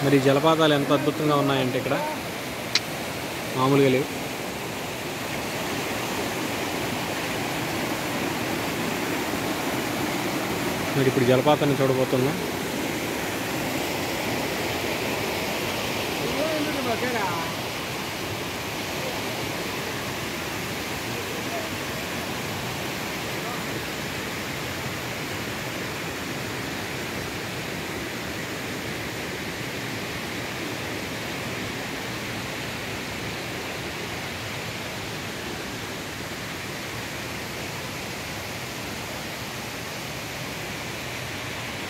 మరి జలపాతాలు ఎంత అద్భుతంగా ఉన్నాయంటే ఇక్కడ మామూలుగా లేవు. మరి ఇప్పుడు జలపాతాన్ని చూడబోతున్నాం.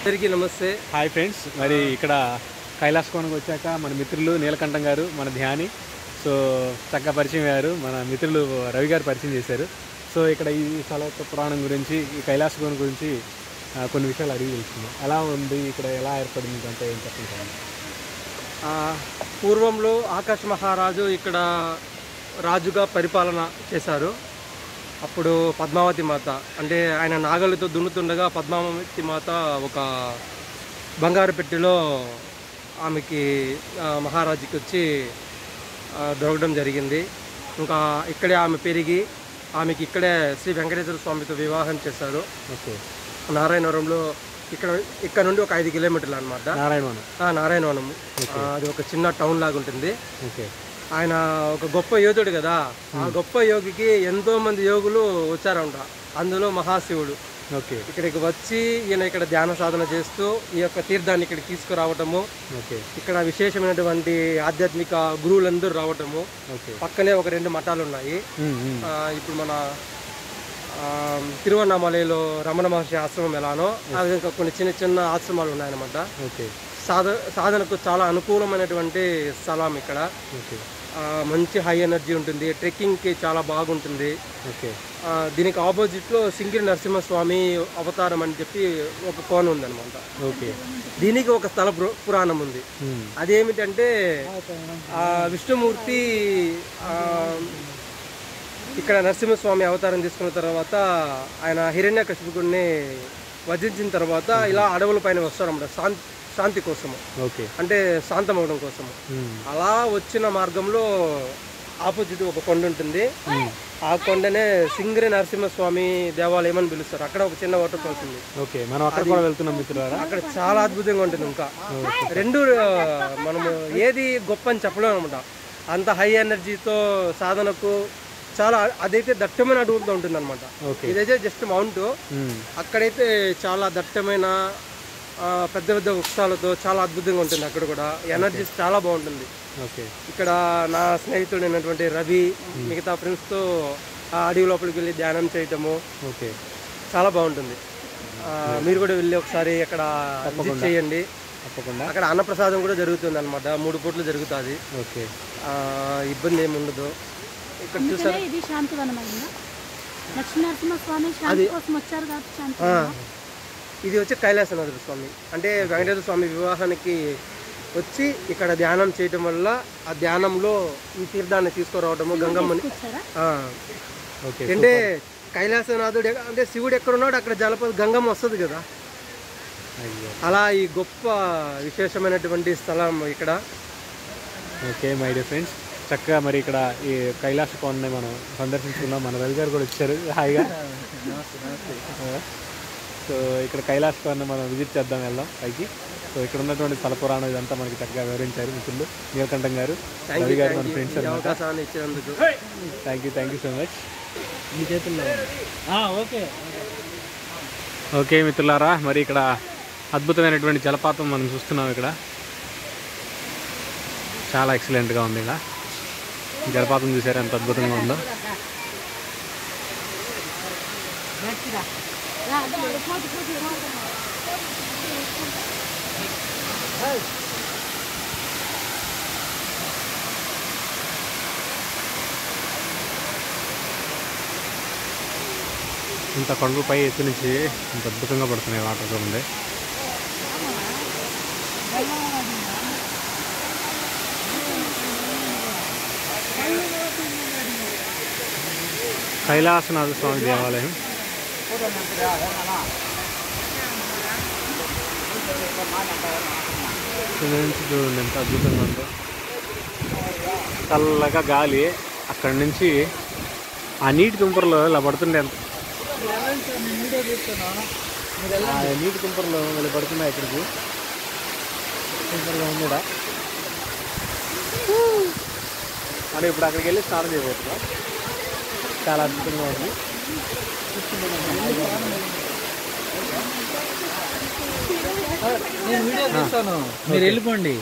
అందరికీ నమస్తే. హాయ్ ఫ్రెండ్స్, మరి ఇక్కడ కైలాసకోనకు వచ్చాక మన మిత్రులు నీలకంఠం గారు, మన ధ్యాని సో చక్కగా పరిచయం అయ్యారు. మన మిత్రులు రవి గారు పరిచయం చేశారు. సో ఇక్కడ ఈ స్థల పురాణం గురించి, ఈ కైలాసకోన గురించి కొన్ని విషయాలు అడిగి తెలుసుకున్నాం. ఎలా ఉంది ఇక్కడ, ఎలా ఏర్పడింది అంటే ఏం చెప్పండి. పూర్వంలో ఆకాశ మహారాజు ఇక్కడ రాజుగా పరిపాలన చేశారు. అప్పుడు పద్మావతి మాత, అంటే ఆయన నాగలతో దున్నుతుండగా పద్మావతి మాత ఒక బంగారు పెట్టెలో ఆమెకి మహారాజుకి వచ్చి దొరకడం జరిగింది. ఇంకా ఇక్కడే ఆమె పెరిగి ఆమెకి ఇక్కడే శ్రీ వెంకటేశ్వర స్వామితో వివాహం చేశారు. ఓకే. నారాయణవరంలో ఇక్కడ నుండి ఒక 5 కిలోమీటర్లు అనమాట నారాయణవనం. అది ఒక చిన్న టౌన్ లాగా ఉంటుంది. ఓకే. ఆయన ఒక గొప్ప యోధుడు కదా, ఆ గొప్ప యోగికి ఎంతో మంది యోగులు వచ్చారంట. అందులో మహాశివుడు ఓకే ఇక్కడికి వచ్చి ఈయన ఇక్కడ ధ్యాన సాధన చేస్తూ ఈ యొక్క తీర్థాన్ని ఇక్కడికి తీసుకురావటము, ఇక్కడ విశేషమైనటువంటి ఆధ్యాత్మిక గురువులందరూ రావటము. పక్కనే ఒక 2 మఠాలు ఉన్నాయి. ఇప్పుడు మన తిరువన్నామలలో రమణ మహర్షి ఆశ్రమం ఎలానో ఆ విధంగా కొన్ని చిన్న చిన్న ఆశ్రమాలు ఉన్నాయన్నమాట. సాధనకు చాలా అనుకూలమైనటువంటి స్థలం ఇక్కడ. మంచి హై ఎనర్జీ ఉంటుంది, ట్రెక్కింగ్కి చాలా బాగుంటుంది. దీనికి ఆపోజిట్లో సింగిరి నరసింహస్వామి అవతారం అని చెప్పి ఒక కోన ఉందన్నమాట. దీనికి ఒక స్థల పురాణం ఉంది. అదేమిటంటే విష్ణుమూర్తి ఇక్కడ నరసింహస్వామి అవతారం తీసుకున్న తర్వాత ఆయన హిరణ్యకశిపుడిని వధించిన తర్వాత ఇలా అడవుల పైన వస్తారన్నమాట, శాంతి కోసము, అంటే శాంతం అవడం కోసము. అలా వచ్చిన మార్గంలో ఆపోజిట్ ఒక కొండ ఉంటుంది. ఆ కొండనే సింగరి నరసింహస్వామి దేవాలయం అని పిలుస్తారు. అక్కడ ఒక చిన్న వాటర్ ఫాల్స్ ఉంది. అక్కడ చాలా అద్భుతంగా ఉంటుంది. ఇంకా 2 మనము ఏది గొప్ప అని చెప్పలేము అనమాట. అంత హై ఎనర్జీతో సాధనకు చాలా, అదైతే దట్టమైన అడవులతో ఉంటుంది అనమాట. ఇదైతే జస్ట్ మౌంట్, అక్కడైతే చాలా దట్టమైన పెద్ద పెద్ద వృక్షాలతో చాలా అద్భుతంగా ఉంటుంది. అక్కడ కూడా ఎనర్జీ చాలా బాగుంటుంది. ఇక్కడ నా స్నేహితుడు అయినటువంటి రవి మిగతా ఫ్రెండ్స్తో ఆ అడవి లోపలికి వెళ్ళి ధ్యానం చేయటము చాలా బాగుంటుంది. మీరు కూడా వెళ్ళి ఒకసారి అక్కడ విజిట్ చేయండి. అక్కడ అన్నప్రసాదం కూడా జరుగుతుంది అనమాట, 3 పూటలు జరుగుతుంది. ఇబ్బంది ఏమి ఉండదు. ఇక్కడ చూసారు, ఇది వచ్చి కైలాసనాథుడు స్వామి, అంటే వెంకటేశ్వర స్వామి వివాహానికి వచ్చి ఇక్కడ ధ్యానం చేయటం వల్ల ఆ ధ్యానంలో ఈ తీర్థాన్ని తీసుకురావటము గంగమ్మని. అంటే కైలాసనాథుడు అంటే శివుడు ఎక్కడున్నాడు అక్కడ గంగమ్మ వస్తుంది కదా, అలా ఈ గొప్ప విశేషమైనటువంటి స్థలం ఇక్కడ. ఓకే మై డియర్ ఫ్రెండ్స్, చక్కగా మరి ఇక్కడ ఈ కైలాసకోనని మనం సందర్శించుకున్నాం. మన రవి గారు కూడా వచ్చారు హాయిగా. సో ఇక్కడ కైలాసకోనని మనం విజిట్ చేద్దాం, వెళ్దాం పైకి. సో ఇక్కడ ఉన్నటువంటి స్థల పురాణం ఇదంతా మనకి చక్కగా వివరించారు మిత్రులు నీలకంఠం గారు, రవి గారు, మన friends. Thank you so much. మీ చేతుల్లో ఓకే మిత్రులారా, మరి ఇక్కడ అద్భుతమైనటువంటి జలపాతం మనం చూస్తున్నాం. ఇక్కడ చాలా ఎక్సలెంట్గా ఉంది. ఇక్కడ జలపాతం చూసారు ఎంత అద్భుతంగా ఉందో. ఇంత కొండలపై ఎత్తు నుంచి ఇంత అద్భుతంగా పడుతున్నాయి వాటర్. చూడండి, కైలాసనాథ స్వామి దేవాలయం. కింద నుంచి చూడండి ఎంత అద్భుతంగా ఉందో. చల్లగా గాలి అక్కడి నుంచి ఆ నీటి తుంపర్లో ఇలా పడుతుండే ఎంత ఆ నీటి తుంపర్లో ఇలా పడుతున్నాయి ఇక్కడికి. తుంపర్గా ఉందా మనం ఇప్పుడు అక్కడికి వెళ్ళి స్నానం చేయబోతున్నాం. చాలా అద్భుతంగా ఉంది. నేను వీడియో తీస్తాను, మీరు వెళ్ళిపోండి.